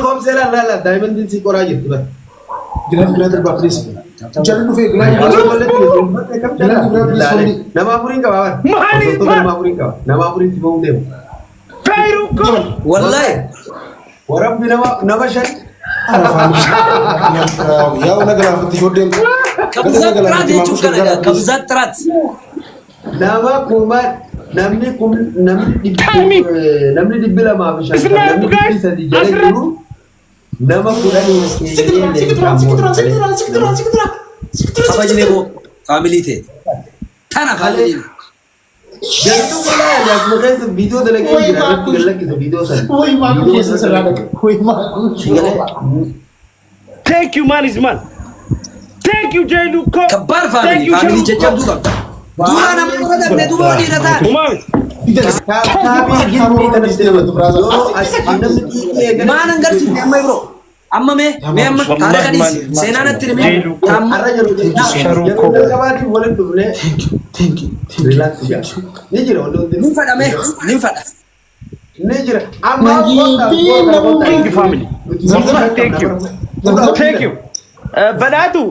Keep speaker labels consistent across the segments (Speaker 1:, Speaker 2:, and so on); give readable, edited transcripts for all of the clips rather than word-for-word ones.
Speaker 1: خوف سلا لا دائما دين سي كوراجي تبا
Speaker 2: جلاد الباقريس جلاد في جلاد
Speaker 1: نما فورين كوا نما فورين كوا نما فورين تبون ديم
Speaker 3: والله
Speaker 1: ورب نما شن
Speaker 2: يا ونقلا في تجودين
Speaker 3: كبزات ترات
Speaker 1: نما كوما نمني دبلا ما في شن نمني سدي جلو نما كوراني
Speaker 3: خبجني بو فاميلي تي تانا فاميلي
Speaker 1: جلتو ولا لازم غير فيديو ده لقى يجرا قال لك فيديو سن
Speaker 2: وي ما كويس سلامك وي ما
Speaker 4: Thank you, man is man. Thank you, Jailu.
Speaker 3: كبار فاميلي ججب دوغا دوغا انا ما بدك دوغا دي رتا ما ننغرسي ما يبرو اما مي اما تارغني سينانا ترمي تام
Speaker 2: ثانك يو
Speaker 1: ريلاكس يا نيجرا
Speaker 3: نفدا مي نفدا
Speaker 1: نيجرا اما
Speaker 4: Thank you, family. Thank you. Banatu.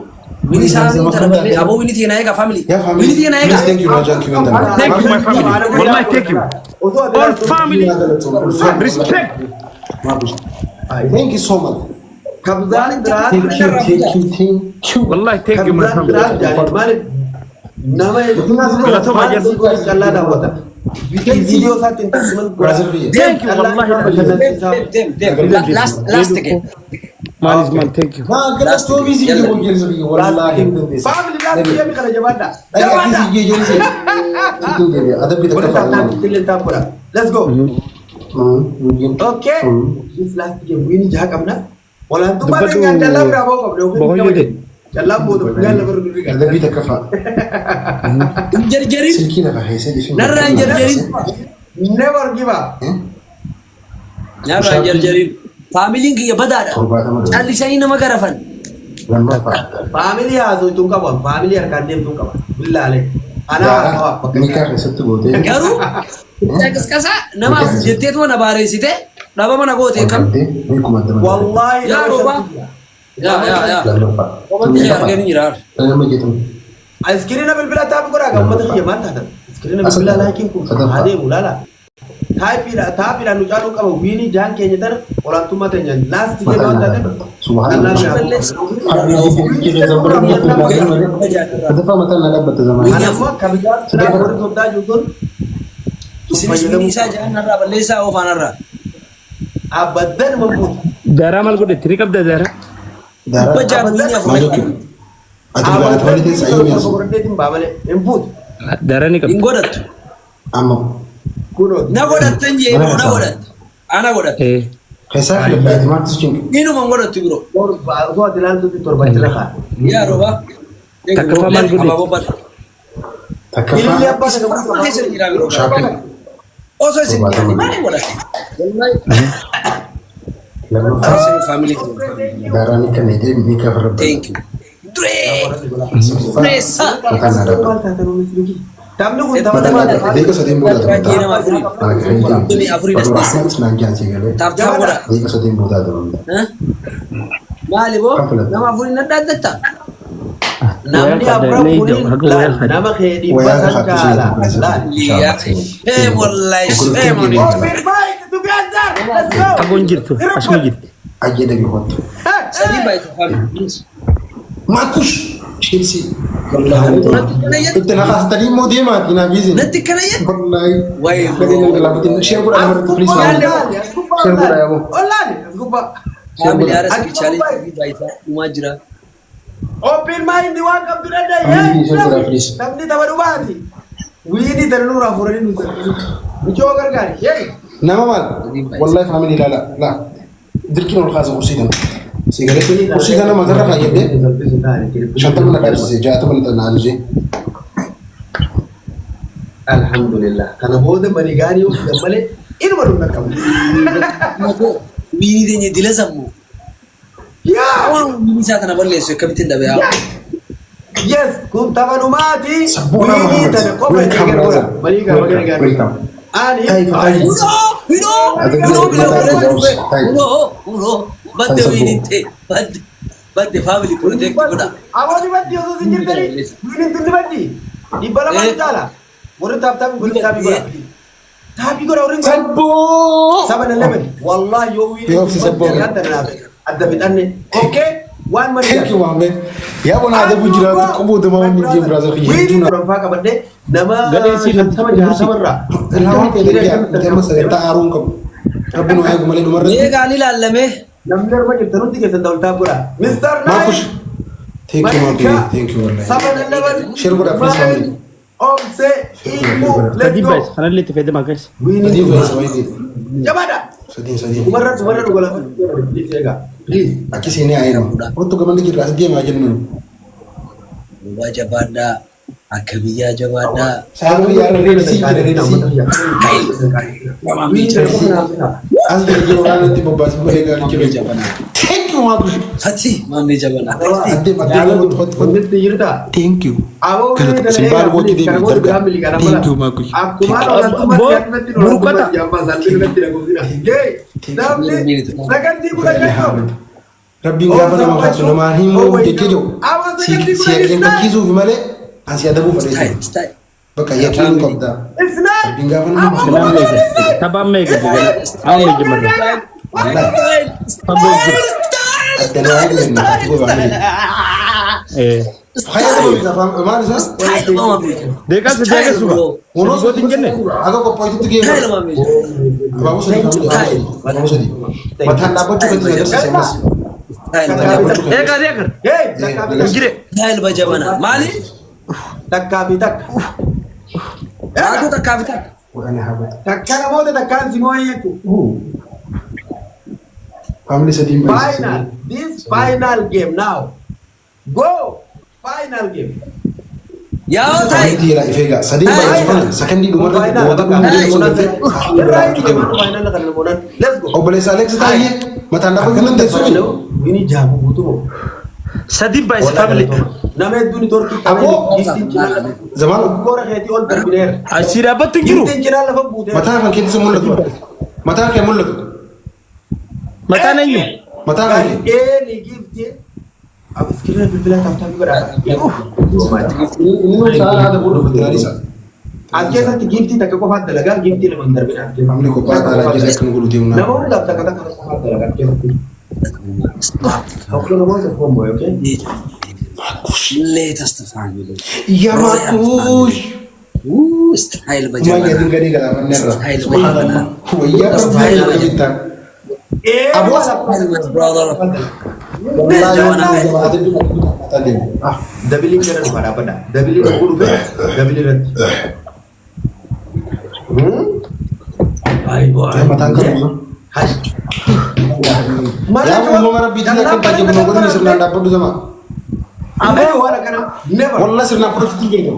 Speaker 3: ميني سامي ترى ابو ويني تينا يا فاميلي ويني تينا يا
Speaker 2: ثانك يو راجاك
Speaker 4: Thank you, my family. Wallahi, thank you. All family. Respect.
Speaker 2: ثانك يو سو ماتش
Speaker 1: كبزان درات
Speaker 2: ثانك يو
Speaker 4: Wallahi, thank you, my family.
Speaker 1: مالك نما كلا ده होता वीडियो था तीन
Speaker 4: Thank you, wallahi.
Speaker 3: لاست again
Speaker 4: Man is man, thank you.
Speaker 2: ما قلت تو بيزي يجيبوا جلسة والله
Speaker 1: فاميلي لا تيجي بكرة جبادة
Speaker 2: هذا
Speaker 1: جبادة let's go okay this last game win jaha kamna wala antum ba dengan dalam berapa kau dalam bodoh dalam baru
Speaker 2: هذا بيتا كفا
Speaker 3: جرجرين
Speaker 2: سلكينا فهيسة دي
Speaker 3: نرى جرجرين
Speaker 1: never give up
Speaker 3: نرى جرجرين فاميلين كي بدارا اللي شيء ما كرفن
Speaker 2: لما
Speaker 1: family هذا تونكا بون family أركان ديم تونكا بون بالله عليك أنا
Speaker 2: ميكا رسالة بودي
Speaker 3: كارو تكس كذا نما جديت وانا باريسيته نبى ما نقول كم
Speaker 1: والله
Speaker 3: يا روبا يا وما تيجي أرجعني يرار
Speaker 2: أنا ما جيتم
Speaker 1: أذكرنا بالبلاد تابو كرا كم تخيل ما تهدر أذكرنا بالبلاد لكن كم هذه ولا لا تاي بيلا نجارو كم ويني جان كي نتر orang tu mata jangan last tiga tahun tadi
Speaker 2: سبحان هذا فما تنا لعبة زمان
Speaker 1: أنا ما كبير sudah baru sudah jutun
Speaker 3: sini saja nara balesa o fanara
Speaker 1: abadan memput
Speaker 4: Dara mal ko de trikap da dara.
Speaker 3: bajar ini apa
Speaker 2: أتبع أتولد سعيد يا سو
Speaker 1: Tim babale emput
Speaker 4: Dara ni kap.
Speaker 3: ingodat
Speaker 2: أما
Speaker 1: kuno
Speaker 3: nagodat tanje nagodat ana godat
Speaker 2: خسافة لبعض ما تسجن
Speaker 3: inu mangodat bro
Speaker 1: so atilan tu tor bachelaka
Speaker 3: ya roba
Speaker 4: Takfa mal ko de.
Speaker 1: ini
Speaker 2: تكفى
Speaker 1: apa sekarang
Speaker 2: شاكل
Speaker 3: oh so sini mana godat
Speaker 2: لما
Speaker 3: family
Speaker 2: داراني كان يدري ميكا في الرب
Speaker 3: thank you dre presa
Speaker 2: كان هذا
Speaker 1: tamnu kun tahu
Speaker 2: ديك سدين بودا
Speaker 3: kira mafuri ini afuri das
Speaker 2: رحمت نانجان سيغلي
Speaker 3: tab tab goda
Speaker 2: ديك سدين بودا دون
Speaker 3: mali bo nama afuri nadda datta
Speaker 1: namni abra kunin nama khedi basan kala
Speaker 3: iya wallahi moni
Speaker 1: let's go
Speaker 4: Agon jirtu. Asmi jirtu.
Speaker 2: أجي دقي هوت
Speaker 3: sadi baik family
Speaker 2: ماكوش شيلسي
Speaker 3: nanti
Speaker 2: انت نخاف تاني مو ديما تنا بيزن
Speaker 3: kana ya
Speaker 2: والله
Speaker 3: Why?
Speaker 2: بدينا نلعب شير كده أنا بليز ما شير كده يا أبو
Speaker 1: olani gupa
Speaker 3: family aras ki challenge baita umajra
Speaker 1: open mind waka birada
Speaker 2: Family share kira, please.
Speaker 1: tamni tabaru bati wini ternu rafurani nu jogar gari hey
Speaker 2: نعم مال والله فهمني لا لا لا ذكرنا الخاص قرصينا سيجارة قرصينا ما ترى خايف ده شنطة من الدرس جاءت من النالجي
Speaker 1: alhamdulillah kana hoda bani gari yo gamale in waru nakam
Speaker 3: bini denye dila zammu
Speaker 1: ya
Speaker 3: awan bini sa kana balle so kabitin da baya
Speaker 1: yes kun tabanu mati
Speaker 2: سبونا
Speaker 1: wini
Speaker 2: محمد
Speaker 1: tane kofa
Speaker 2: ويلكم
Speaker 1: tigar
Speaker 2: برادر
Speaker 1: gora bani gari
Speaker 2: ويلكم
Speaker 1: ani
Speaker 2: كيف حالك
Speaker 3: Badde wiininte badde family project godha.
Speaker 1: Awwaani baddi osoo sin jirtanii wiinin tunni baddi dhibba lamaan caala warri taaptaabii godhi taabii godha. Taabii godha warri
Speaker 2: Sabbo.
Speaker 1: 7-11 wallahi yoo wiinin adda fixanne okay waan mari
Speaker 2: Thank you mame. Ya bona ada bujira qubu dama ni je brother khiye.
Speaker 1: wiinin ranfaa qabadde nama shantama jaatamarraa
Speaker 2: Lawan pe de ya tema sa ta arun kam. Rabbinu ay gumale do marra.
Speaker 3: Mee gaali laalame.
Speaker 1: namni arma jirtanutti keessan ta'ultaa godha. Mr.
Speaker 2: Makush.
Speaker 1: Nine
Speaker 2: Thank you mame. Thank you wallahi.
Speaker 1: 7-11
Speaker 2: Share godha please family.
Speaker 1: Omse Imu let's
Speaker 4: Tadi
Speaker 1: go
Speaker 4: guys, karena lihat video guys.
Speaker 2: Adi
Speaker 1: wiinin
Speaker 2: wa sawaidi.
Speaker 1: jabaadha
Speaker 2: Sadin.
Speaker 1: umarra gola please eega please
Speaker 2: Akisi ni ayina. Otto gamandi jirra asge ma jennu.
Speaker 3: Waa jabaadhaa akka biyyaa jabaadhaa.
Speaker 2: Sabu ya re si jere re si. Asge jiro ran ti babas ko le ga kilo jabana. Thank you Makush.
Speaker 3: Fati maamee jabanaa.
Speaker 2: Adde madde hot.
Speaker 1: Wanti jirta
Speaker 2: Thank you.
Speaker 1: abo
Speaker 2: Galata simbal gooti de darga. Thank you Makush.
Speaker 1: akkuma
Speaker 4: Burukata.
Speaker 1: sagantii kudha jaatoo
Speaker 2: Rabbiin gaafa nama kaasu namaa himu jechuudha. Si yaqiin fakkiisuuf malee asi adabu fadhe.
Speaker 3: Style.
Speaker 2: Bakka yaqiin qabda. Rabbiin gaafa nama kaasu
Speaker 4: Senang mega. Tabam mega juga. Aku mega mana?
Speaker 2: adda naa hin gobaani. Hayya dabu gaafa maal isa?
Speaker 4: Dekas suka.
Speaker 2: Wono
Speaker 4: Gua tinggal nih.
Speaker 2: aga qophoytutti geema. Abaabu sadi abaabu sadi. Mataan dhaabbachuu kan jiran seemas.
Speaker 4: Ekar. Gire.
Speaker 3: Style ba jabanaa. Maali?
Speaker 1: takkaa fi takka
Speaker 3: Aku takkaa fi takka.
Speaker 2: Wani haaba.
Speaker 1: takka namoota takkaan simoo eeyyatu
Speaker 2: Family sadiin
Speaker 1: final this final game now go final game
Speaker 3: Yaa ta'i.
Speaker 2: Family tira ifega sadiin baay'ee kana sakandii dhumarra wada dhumarra
Speaker 1: final kan namoota let's go
Speaker 2: obboleessa Alex taayee mataan dhaabbachuun dandeessu.
Speaker 1: Ini jamu butuh.
Speaker 4: Sadin by family.
Speaker 1: Nama itu ni torki.
Speaker 2: Aku zaman
Speaker 1: Orang hati on terbiner.
Speaker 4: Asira apa tuh giru?
Speaker 1: Kita kira lepas butuh.
Speaker 2: mataa kan keessa mul'atu. Mataa kan mul'atu.
Speaker 4: Mata nanya.
Speaker 2: Mataa kan.
Speaker 1: Ni gift dia. Aku sekiranya berbilang tak tahu berapa.
Speaker 2: Ini salah ada bodoh betul Alisa.
Speaker 1: Aja satu gift tak kau faham talaga gift dia memang terbiner.
Speaker 2: Family ko pa tala jira kan gulu diuna.
Speaker 1: Nama orang tak kata kata kau faham talaga. Aku nama tu combo, okay?
Speaker 3: Latest family.
Speaker 2: Iya Makush.
Speaker 3: Style ba
Speaker 2: Cuma
Speaker 3: jabanaa.
Speaker 2: jadi gadi galaman nerra.
Speaker 3: Style ba jabanaa.
Speaker 2: Iya kan style kita.
Speaker 1: Abu
Speaker 3: Brother.
Speaker 2: Wallahi jamaah ada di tadi. Ah,
Speaker 1: Dabili kira pada apa dah? Dabili aku lupa. Dabili rat. Ay boy.
Speaker 2: saya matang kan.
Speaker 1: Hai.
Speaker 2: Ya aku mau ngarap bidinya kan tadi menunggu ni sirna dapat tu sama.
Speaker 1: Apa wala kana? Never.
Speaker 2: Wallahi sirna perut tinggi tu.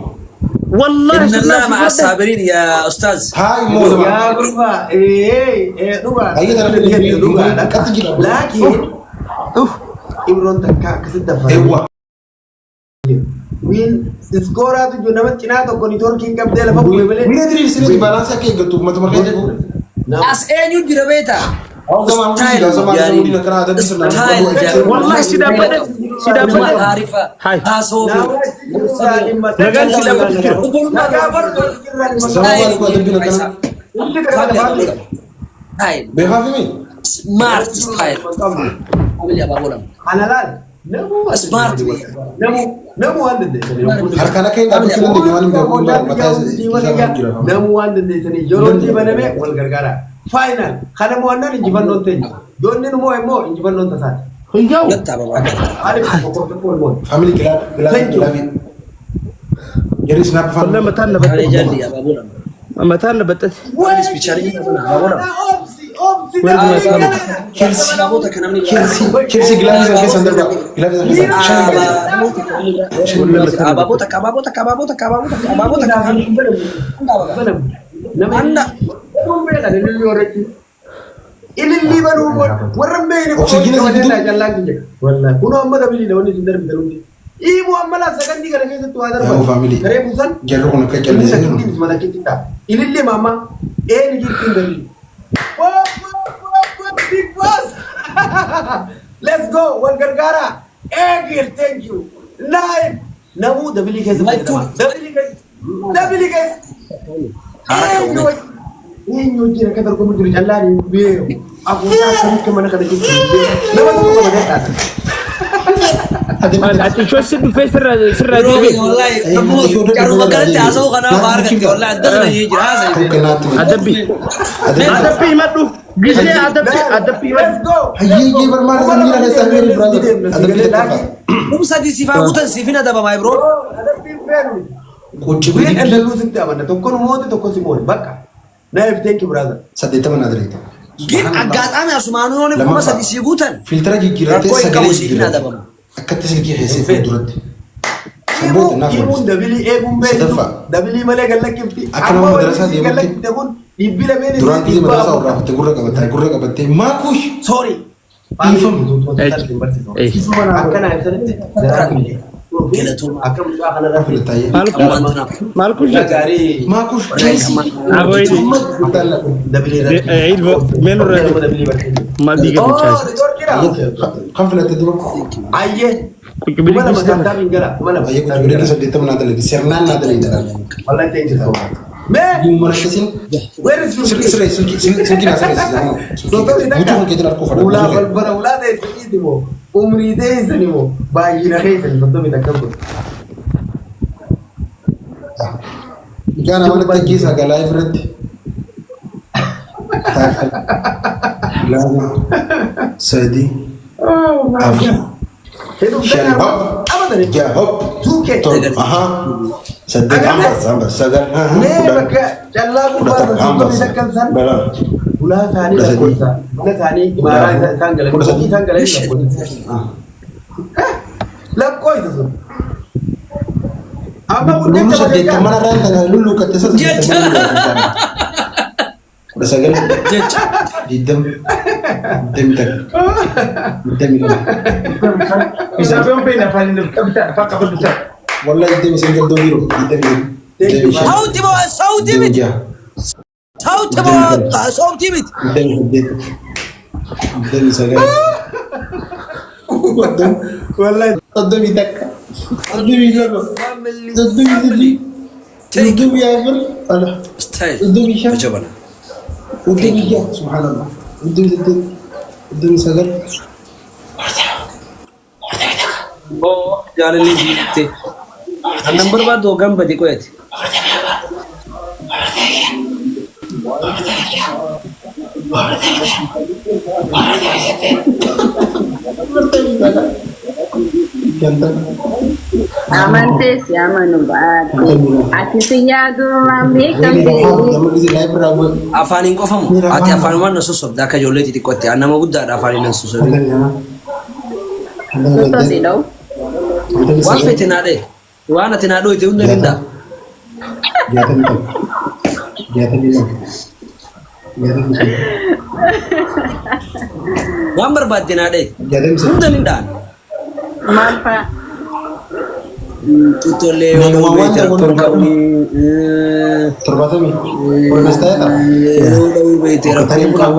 Speaker 4: Wallahi
Speaker 3: إن الله مع الصابرين يا أستاذ.
Speaker 2: Hai mau sama.
Speaker 1: Ya berubah. Berubah.
Speaker 2: Ayo taruh di
Speaker 1: berubah.
Speaker 2: kata kita.
Speaker 1: Lakin Imron takka kesedap.
Speaker 2: Ewa.
Speaker 1: Win skora tu jo nama Cina to konitor king kap de la fa bule bele.
Speaker 2: Ini dari sini di balance kayak gitu mata makanya aku.
Speaker 3: As أين يجري بيتا.
Speaker 2: Aku sama sama di negara ada di sana.
Speaker 4: Wallahi si dapat.
Speaker 3: عارفة.
Speaker 4: Hai.
Speaker 3: أصوبي.
Speaker 4: Nagan si dapat giru.
Speaker 2: Assalamualaikum ada di negara.
Speaker 3: هاي.
Speaker 2: Behave me.
Speaker 3: Smart style. Ambil ya babulam.
Speaker 1: Analal. Namu
Speaker 3: Smart.
Speaker 1: namu anda de.
Speaker 2: Harkana kayak nggak bisa nanti gimana nggak boleh mata
Speaker 1: Namu anda de sini joron di mana me wal gargara. Final. Kana mo anda ni jiban non ten. Donne no mo jiban non tasat.
Speaker 4: Enggak.
Speaker 3: Letak bapak.
Speaker 1: Ada pokok mo.
Speaker 2: family gelap. Jadi snap
Speaker 4: Wallahi
Speaker 2: family.
Speaker 4: mata
Speaker 3: Ada
Speaker 4: nabat.
Speaker 3: jadi ya babulam.
Speaker 4: Mata nabat.
Speaker 3: Habis bicaranya babulam.
Speaker 1: Opsi.
Speaker 2: Chelsea
Speaker 3: Babu tak kenal ni.
Speaker 2: Chelsea gelap bisa sampai sandar pak. Gelap bisa sampai sandar.
Speaker 3: Babu tak.
Speaker 1: Anda. Ililli baru warram bene ko
Speaker 2: Oxygen
Speaker 1: wala la jalla ngi wallahi kuno amma da bili da woni sindar bi dalundi ibu amma la sakandi gara ke tu adar
Speaker 2: Ya, family.
Speaker 1: kare busan
Speaker 2: Jalur kono kayak
Speaker 1: Ililli
Speaker 2: Chelsea.
Speaker 1: sakindi mala kitinda ililli mama ni gitin dari Big boss. Let's go. Wal gargara. Egil, thank you. Live. Namu dabili kaisa. Dabili kaisa. Enyo jira kadar ko mujur jallani beero. Aku sa kan mana kada kiti. Nama tu ko bada.
Speaker 4: Ati شو السر في سر
Speaker 3: والله ابو كانوا مكان تعسوا قناه بارك والله عندنا يجي هذا
Speaker 4: ادبي ما دو جيجي ادبي
Speaker 1: Let's go.
Speaker 2: هيجي برمان زميلنا نستمر برادر
Speaker 3: مو سادي سيفا بوتن سيفينا دابا ماي برو
Speaker 1: Adapi fair.
Speaker 2: كوتش
Speaker 1: Win
Speaker 2: بدي
Speaker 1: and lose it amana. Tokkon mooti tokkon simoni. Bakka. Naif thank you brother.
Speaker 2: سديت من ادريت
Speaker 3: جيت اقاطعم يا سمانو ني كما سادي سيغوتن
Speaker 2: فلتر جيكيرات
Speaker 3: كوي كاو
Speaker 2: سكلي
Speaker 3: سيفينا دابا
Speaker 2: اكدت سلكي حسيت درت سبوت
Speaker 1: Imun
Speaker 2: نافل
Speaker 1: dabili eegum beeku.
Speaker 2: Sadaffaa.
Speaker 1: Dabili malee gallakifti.
Speaker 2: Akka nama madrasaa deemutti.
Speaker 1: Gallakifte kun dhibbila beene.
Speaker 2: duraan biyya madrasaa irraa kutte gurra qabattee maakush
Speaker 1: Sorry. Akkana ibsanitti. Akka mucaa kanarraa
Speaker 2: filtaayee
Speaker 4: مالكوش
Speaker 1: gaarii.
Speaker 2: maakush
Speaker 4: ابويدي
Speaker 1: Dabili
Speaker 4: عيد من ما دي قد تشايس
Speaker 2: kan filatte dura
Speaker 1: Ayyee.
Speaker 4: كنت بدي
Speaker 1: Mana
Speaker 4: بس
Speaker 1: magantaa min gara. Mana
Speaker 2: ayyee kutu bidee saddeet mana dalagi sirnaan naa dalagi dalagi
Speaker 1: Wallahi thank you so much. Mee.
Speaker 2: mana kesin
Speaker 1: Where is your
Speaker 2: siree silki naa siree butuu kan keetiin harkuu fadha
Speaker 1: ulaa balbala ulaa ta'e moo umrii ta'e moo baay'ina keessan soddomi takka kun.
Speaker 2: Gaana mana taggiisa galaa irratti lama sadii afur shan hop ja hop tom aha saddeet hamba sagal
Speaker 1: Mee
Speaker 2: kudhan
Speaker 1: bakka callaa gubbaa
Speaker 2: kudha
Speaker 1: soddomi takkan san
Speaker 2: bala
Speaker 1: ulaa isaanii lakkoofsa. Ulaa isaanii imaaraa isaan galan. Isaan galan lakkoofsa. Lakkoofsa sun. Amma
Speaker 2: Lulu
Speaker 1: guddinta
Speaker 2: saddeet
Speaker 1: bareedaa.
Speaker 2: mana raanta lulu katte saddeet kudha sagal diddam diddami takka diddami lama wallahi diddami sagal dooniru diddami shan
Speaker 3: صوتي بو صوتي
Speaker 2: diddami
Speaker 3: بت
Speaker 2: jaha
Speaker 3: صوتي بو صوتي بت
Speaker 2: diddami saddeet diddami sagal
Speaker 1: Wallahi.
Speaker 2: diddami takka diddami lama diddami sadii diddami afur ala
Speaker 3: ستايل
Speaker 2: diddami shan
Speaker 3: جبنا
Speaker 2: diddami jaha subhanallah diddami saddeet diddami sagal
Speaker 3: جال اللي جيتي النمبر بعد دو كم بدي كويت
Speaker 2: Ganteng.
Speaker 5: Amantes ya manubat. Ati siya durami
Speaker 2: Ini
Speaker 5: kami.
Speaker 2: yang di live rabu.
Speaker 3: afaan qofamu ati afaan waan nasu sobda ka jolle titi kotti anama gudda da afaan nasu so
Speaker 2: Ganteng ya.
Speaker 5: Tuto
Speaker 2: Ganteng.
Speaker 5: silaw.
Speaker 3: waan fete na de waan ati na do ite unda linda
Speaker 2: Ganteng itu. Ganteng itu. Ganteng itu.
Speaker 3: waan barbaadde na de
Speaker 2: Ganteng itu.
Speaker 3: unda linda
Speaker 5: Malpa.
Speaker 3: tutole
Speaker 2: Nah,
Speaker 3: wala
Speaker 2: wawan
Speaker 3: beter
Speaker 2: tak
Speaker 3: kon
Speaker 2: boleh
Speaker 3: kawni
Speaker 2: Terbatas mi. Boleh nastaya tak?
Speaker 3: wala beter kon kaw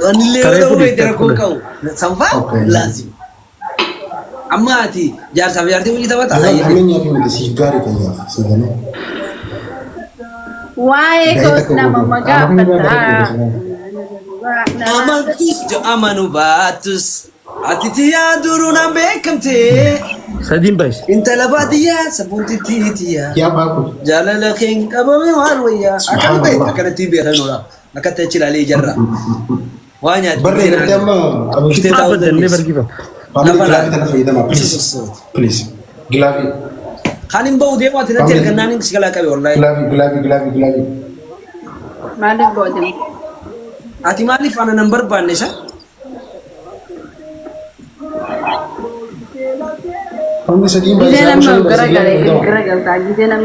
Speaker 3: anile wala beter kon kaw samfa
Speaker 2: Okay.
Speaker 3: lazim amma ati jar sa yarti wali tabata
Speaker 2: Alam
Speaker 3: ayye
Speaker 2: kami yang kami di gari kaya. Segala.
Speaker 5: Why kos na mamagapata.
Speaker 3: amantus jo amanu batus atitiya duruna bekamte
Speaker 4: سادين بايس
Speaker 3: انت لبادية سبونتي تيتيا
Speaker 2: Ya aku.
Speaker 3: جلال خين كبوي والويا اكل بيت اكل تيبي رنولا اكل تشيل عليه جرا وانيا
Speaker 2: Barre nanti ama. Abu kita.
Speaker 4: ابدا نيفر جيف اب
Speaker 2: Pamit gilafi tanah faida ma please. Please. Gilafi.
Speaker 3: خانين بو ديما تنتي كنانين سيغلا كبي والله
Speaker 2: Gilafi.
Speaker 5: Malik bodem.
Speaker 3: اتي مالي فانا نمبر بانيشا
Speaker 2: Kami sedih
Speaker 5: Gide
Speaker 2: bahasa.
Speaker 5: nam garagal ta gide nam.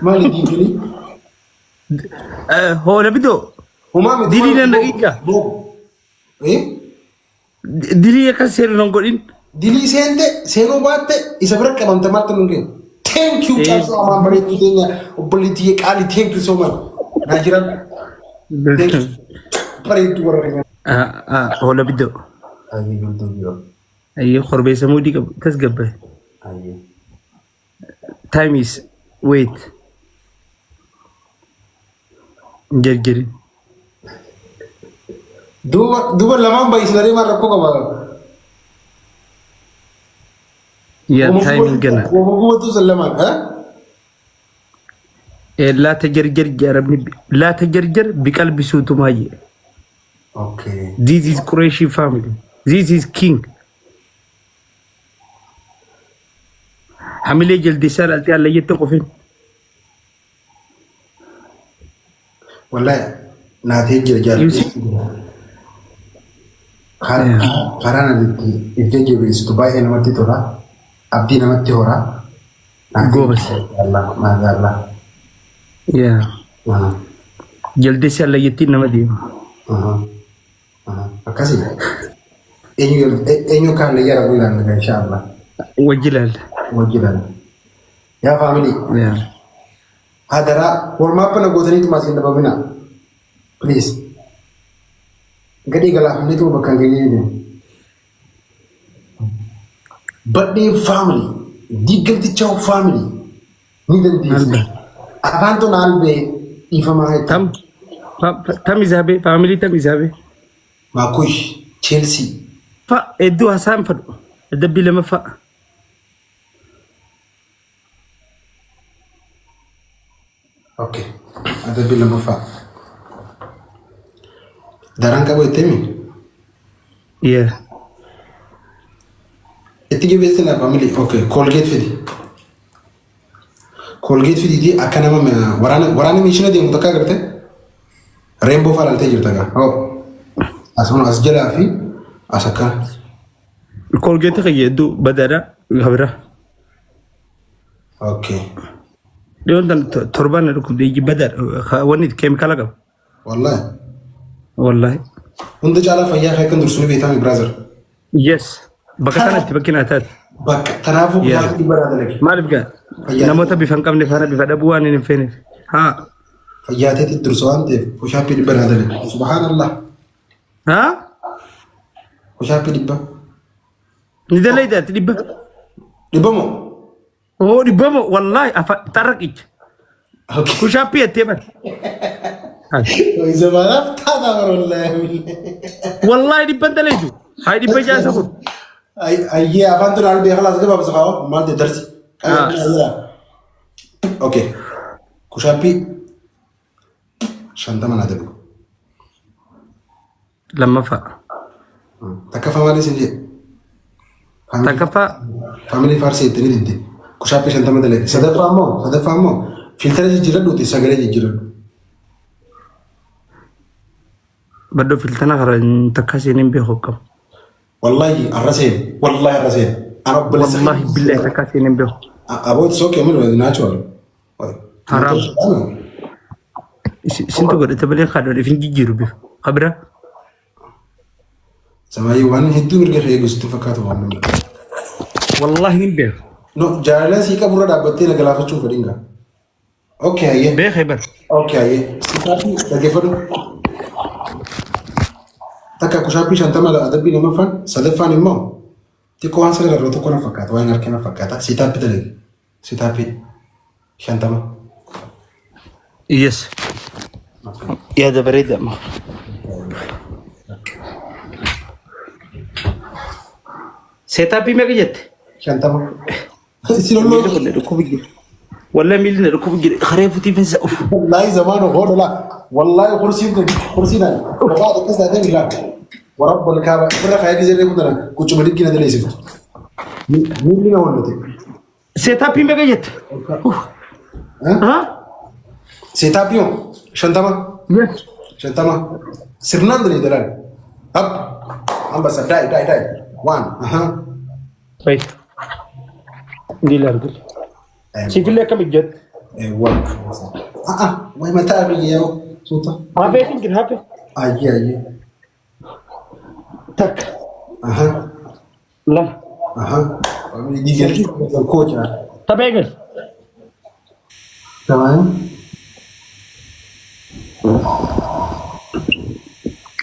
Speaker 2: Mali di gini.
Speaker 4: هو نبدو
Speaker 2: Umami.
Speaker 4: Dili na nakika.
Speaker 2: Eh?
Speaker 4: ديلي كسر نقولين
Speaker 2: Dili sente, seno batte, isa berekka bante matte mungkin. Thank you, Charles Aman Bari Tudenya, Oboliti Kali, thank you so much. Najiran, بريد ورا
Speaker 4: ولا بدو
Speaker 2: أي قلت
Speaker 4: أي خربي سمودي تسقبه
Speaker 2: أي
Speaker 4: time is wait جرجري
Speaker 2: دوبا لما بايسلري مرة كوكا بقى
Speaker 4: يا time جنا
Speaker 2: وهو تسلمان ها
Speaker 4: لا تجرجر جربني لا تجرجر بقلب سوتو ماي
Speaker 2: اوكي
Speaker 4: this is Quraishi family this is king حملي جلدي سألت على يتقو فين
Speaker 2: والله ناتي جرجال خارانا الجيجي بيس دبي انا متي تورا ابدي نمتي هورا
Speaker 4: غوبس
Speaker 2: الله ما الله
Speaker 4: يا جلدي سأل يتي نمدي
Speaker 2: makasih enyo kan le yara bulan daga inshallah
Speaker 4: وجلال
Speaker 2: ya family
Speaker 4: يا
Speaker 2: hadara warma pana godani to masin da babina please gadi gala hamni to bakan gani ne badde family diggal ti chaw family ni dan di avanto nalbe ifama hay
Speaker 4: تم يذهبي فاميلي تم يذهبي
Speaker 2: makush chelsea
Speaker 4: فا ادو حسام فدو الدبي لما فا
Speaker 2: okay ada bilang apa darang kamu itemi
Speaker 4: يا
Speaker 2: etiga besena family okay colgate fidi di akana ma warana mishina di mutaka garte rainbow falal te jirta ga oh asuna asjala fi asaka
Speaker 4: الكولجيت خيدو بدرا خبره
Speaker 2: okay
Speaker 4: دون تربان ركود يجي بدر وني كيميكال قب والله
Speaker 2: انت جالا فيا خيكن درسوني بيتامي برازر
Speaker 4: يس بكتنا تبكينا تات
Speaker 2: بك تنافو بيا دي برادر لك
Speaker 4: ما بقى نموت بفنكم نفانا بفدبوان نفين ها
Speaker 2: فيا تي درسوان تي وشابي دي برادر لك سبحان الله
Speaker 4: ها
Speaker 2: وشابي دي با
Speaker 4: ندلي ده تدبا
Speaker 2: دبمو
Speaker 4: هو دبمو والله تركك
Speaker 2: اوكي
Speaker 4: وشابي تيبا
Speaker 2: إذا ما عرفت هذا
Speaker 4: والله دبا دليدو هاي دبا جاسبو
Speaker 2: أي أفانتو نالبي خلاص كده بس خلاص ما تدرس اوكي كشابي شنطة من هذا
Speaker 4: لما فا
Speaker 2: تكفى مالي سنجي
Speaker 4: تكفى
Speaker 2: فاميلي فارسي تني دي كشابي شنطة من هذا سده فامو فلتر جيران دوتي سجله جيران
Speaker 4: بدو فلتنا خرج تكاسين بيحكم
Speaker 2: والله الرسين أنا
Speaker 4: والله بالله تكاسين بيحكم
Speaker 2: أبوت سوق يعمل ناتشورال
Speaker 4: حرام سنتو قد تبلين خادر في جيرو بيه خبره
Speaker 2: سماي وان هدو مرجع هي قصته فكاتو وان
Speaker 4: والله نبيه
Speaker 2: نو جارلا سيكا برا دابتي لغلافة تشوف رينغا اوكي هي
Speaker 4: بيه خيبر
Speaker 2: اوكي هي سيكاتي تجفر تكا كشابي شانتما لا ادبي لما فان سدفان مو تيكو انسل الروتو كنا فكات وين اركنا فكاتا سيتابي تلي سيتابي شانتما
Speaker 4: يس يا ده بريد ما سيتابي ما جت
Speaker 2: شانتما سيلو
Speaker 4: والله ميلنا ركوب جري خريفتي في الزقف
Speaker 2: والله زمانه هو لا والله كرسينا بعد كذا ده لا ورب الكعبه فرق هاي زي اللي كنا كنت بدك كده ليش مين اللي قلت
Speaker 4: سيتابي ما جت ها
Speaker 2: سيتابيو شنتما شنتما سرنان دلي دلال اب ام بس داي 1 اها
Speaker 4: طيب دي لارجل شكل لك بجد
Speaker 2: وان وين ما تابي يا صوته
Speaker 4: هابي تنجر هابي
Speaker 2: اي
Speaker 4: تك
Speaker 2: اها
Speaker 4: لا
Speaker 2: اها دي جل الكوتش
Speaker 4: تبعي
Speaker 2: تمام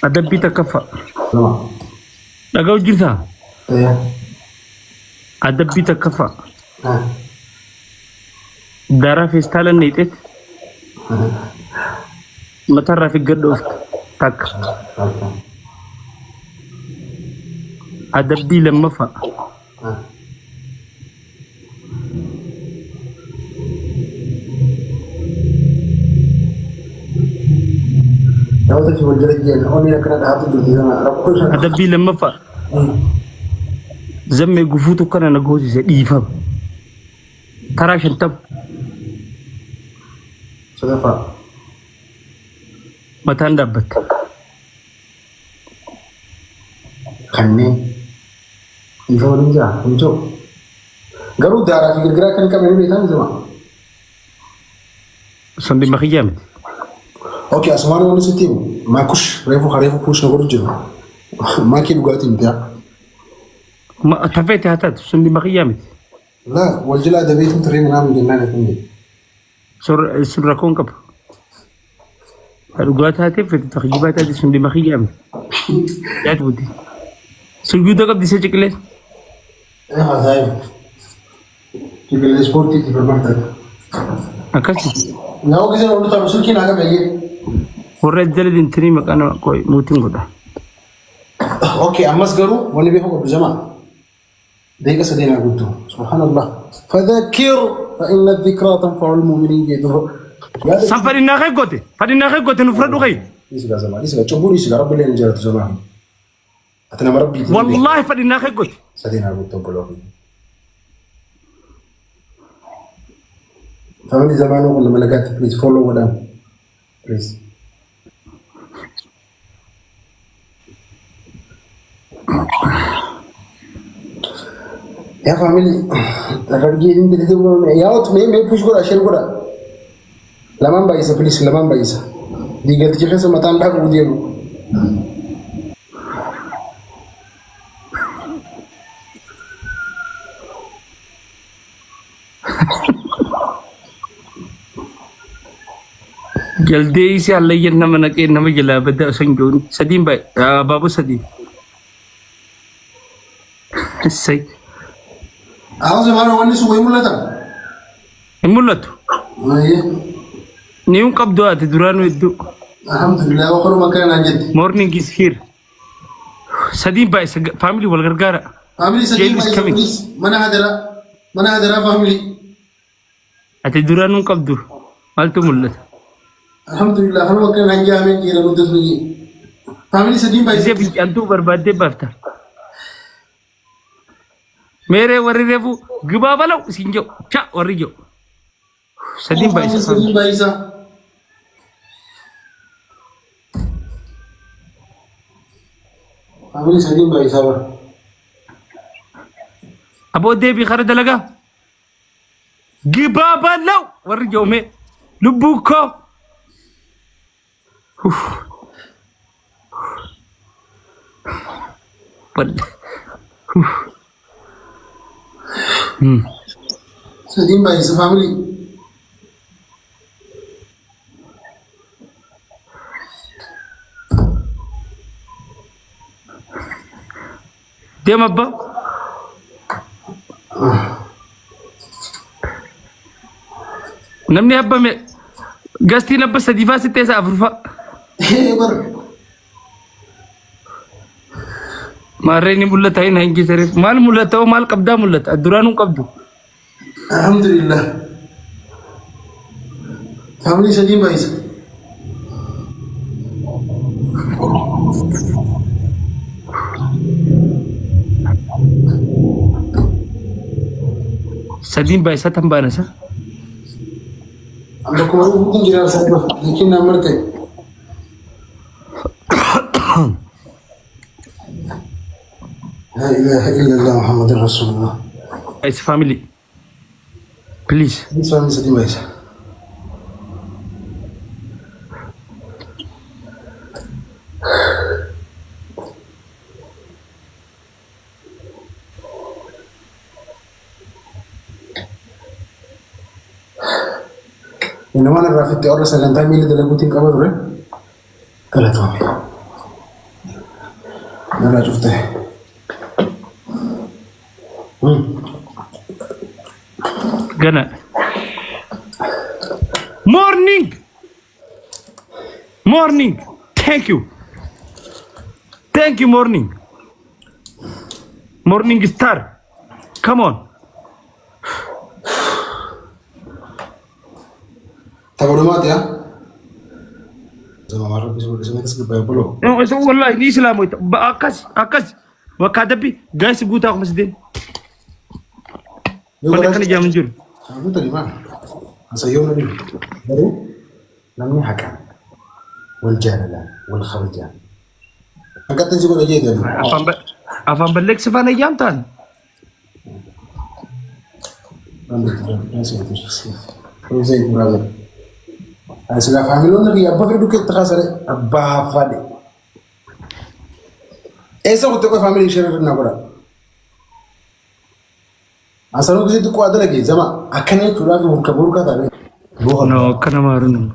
Speaker 4: أدبي تكفى
Speaker 2: تمام
Speaker 4: لقوا جرتها
Speaker 2: ايه
Speaker 4: أدبي تكفى
Speaker 2: ها
Speaker 4: دارا في ستالا نيتت متى في قدوفت تك أدبي لما فا
Speaker 2: لو تجي وجرت جيل أوني أكرد هاتو جدي زمان ربنا
Speaker 4: أدبي لما فا زمي قفوتو كان نقوزي زي ترى شنتب
Speaker 2: صدفة
Speaker 4: متى ندبت
Speaker 2: خني يفهم نجا نجو قالوا دارا في الجرا كان كمان بيتان زمان
Speaker 4: سندي مخيامت
Speaker 2: اوكي اسمعني وانا ستيم ما كش ريفو كوش نقول جوا ما كي لغاتي نتاع
Speaker 4: ما تفيت هاتات سندي مخيامت
Speaker 2: لا والجلا ده بيتم تري منام جنان تنجي
Speaker 4: سر ركون كب الوقت هاتي في التخيبات هذه سندي مخيامت يا تودي سجودة كب ديسة شكله
Speaker 2: ايه هذا تقول لي سبورتي في المحتاج
Speaker 4: أكاسي
Speaker 2: لا هو كذا نقول طب سلكي ناقة بيجي
Speaker 4: والرجال دين تري مكانه كوي موتين كده
Speaker 2: اوكي امس قالوا وانا بيحكوا بزمان ديك سدينا قلته سبحان الله فذكر فإن الذكرى تنفع المؤمنين جيدو
Speaker 4: سافر الناخي قوتي نفرد وخي
Speaker 2: يسقى زمان يسقى تشوفوا يسقى رب اللي نجرت زمان أتنا مربي
Speaker 4: والله فد الناخي قوتي
Speaker 2: سدينا قلته بلوغي فمن زمان ولا ملقات بليز فولو ودام بليز يا فاميلي الرجال اللي بيقولوا يا وقت ما بوش كورا شيل كورا لمن بايسا بليز لمن بايسا دي قلت كيف اسمه متان ده وديرو
Speaker 4: جلدي سي الله ينما نكي نما جلا بدا سنجون سديم باي بابو سديم السي
Speaker 2: عاوز ما هو نسوا يملتا
Speaker 4: الملتو
Speaker 2: ايه
Speaker 4: نيوم قبضوا اتدرانو يدو
Speaker 2: الحمد لله وخلوا مكان عن جد
Speaker 4: مورنينج is here سديم باي فاميلي والغرغارة
Speaker 2: فاميلي سديم باي من هذا فاميلي
Speaker 4: اتدرانو قبضوا مالتو ملت
Speaker 2: الحمد لله خلوا مكان عن جامع كيرا ندرسني فاميلي سديم باي
Speaker 4: زي بيجي انتو بربادة بافتا मेरे वरी रेबू गिबा बालो सिंजो चा वरी जो सदीम भाई सा
Speaker 2: फैमिली सदीम भाई साहब
Speaker 4: अबो दे भी खरद लगा गिबा बालो वरी जो में लुबू को पल
Speaker 2: सदीम भाई से फैमिली
Speaker 4: दे मब्बा नमने हब्बा में गस्ती नब्बा सदीफा से तेसा अफरफा मारेनी मुल्लत है नहीं की सरे माल मुल्लत हो माल कब्दा मुल्लत दुरानू कब्दू
Speaker 2: अल्हम्दुलिल्लाह फैमिली सदीम भाई से
Speaker 4: सदीम भाई साथ हम बाना सा
Speaker 2: हम लोग को बहुत गिरा साहब लेकिन ना मरते لا إله إلا الله محمد رسول الله.
Speaker 4: It's family. Please.
Speaker 2: It's family سديم بايس. إنما أنا رافضت أورس الأنتاج ميلي دلقوتين كمان ولا؟ كلا تومي. أنا شفته.
Speaker 4: Gana. Morning. Morning. Thank you. Thank you, morning. Morning star. Come on.
Speaker 2: تقولوا مات يا زمان مرة بيسوي كسب بيقولوا
Speaker 4: والله دي اسلام اكس وكادبي جايس بوتا مسدين ولا كان جام جول
Speaker 2: aku tadi mana asayom tadi baru namanya hakam wal jalalan wal kharjan angkat aja gua aja tadi
Speaker 4: afan balik sefana jamtan
Speaker 2: زي برادر أصلا فاميلون اللي أبغى في دوك تخسر أبغى فادي إيش هو تقول فاميلي شرير نقوله أصلا كذي تقول هذا لقي زمان أكني ترى في مكبر كذا
Speaker 4: no kana marun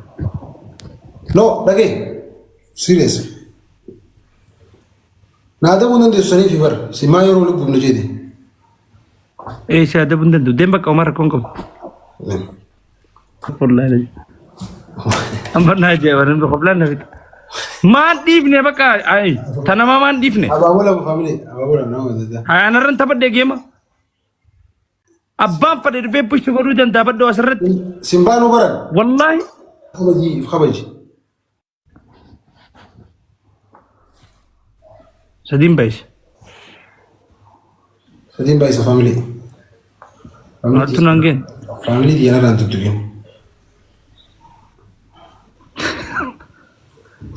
Speaker 2: no lagi serius nada bukan dia sering fever si mayor orang bukan jadi
Speaker 4: ada bunda tu dembak Omar kongkom wallahi ambarna aja waran qoblan nabi ma difne baka ay tanama ma difne
Speaker 2: abah bola family abah bola nama itu
Speaker 4: ay anaran tabade gema abba pada be push goru dan dapat do asrat
Speaker 2: simbano baran
Speaker 4: wallahi
Speaker 2: khabaji
Speaker 4: sadim bais
Speaker 2: family
Speaker 4: atu nangen
Speaker 2: family dia nak tutukin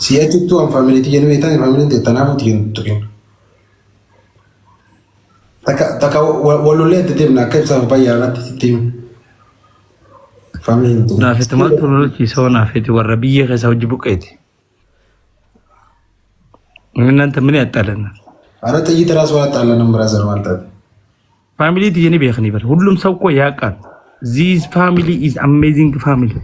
Speaker 2: si itu tu am family dia ni tan family dia tanah tutukin taka walole tetep na kaisa bayar na tim family itu
Speaker 4: na fitma tulu ci sona fiti warabiye ka sawji buketi minan tamni atalana
Speaker 2: ara tayi teras wala taala number azar malta
Speaker 4: family di ni be khani bar hullum saw ko yaqan this family is amazing family